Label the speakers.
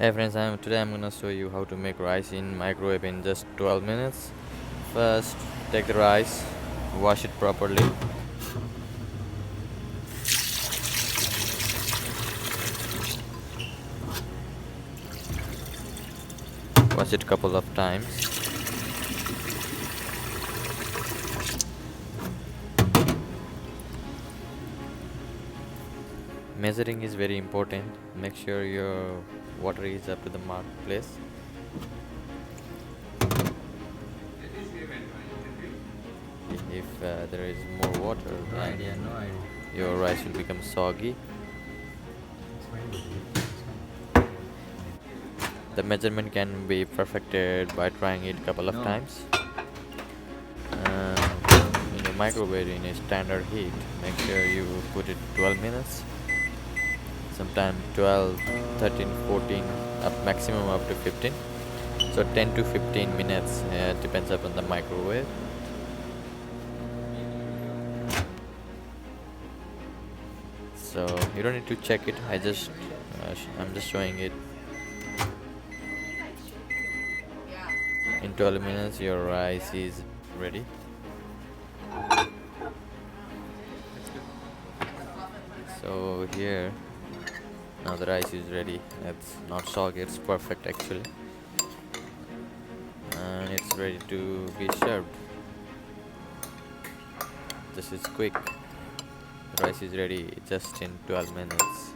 Speaker 1: Hey friends, today I'm gonna show you how to make rice in microwave in just 12 minutes. First, take the rice, wash it properly, wash it couple of times. Measuring is very important. Make sure your water is up to the mark place. If there is more water,
Speaker 2: No
Speaker 1: then
Speaker 2: idea, no idea.
Speaker 1: your rice will become soggy.
Speaker 2: It's fine with you. It's fine.
Speaker 1: The measurement can be perfected by trying it couple of
Speaker 2: No.
Speaker 1: times. In your microwave in a standard heat, make sure you put it 12 minutes, sometime 12, 13, 14, up maximum up to 15. So 10 to 15 minutes, depends upon the microwave. So you don't need to check it. I'm just showing it. In 12 minutes your rice is ready. So here, now the rice is ready. It's not soggy, it's perfect actually, and it's ready to be served. This is quick. The rice is ready just in 12 minutes.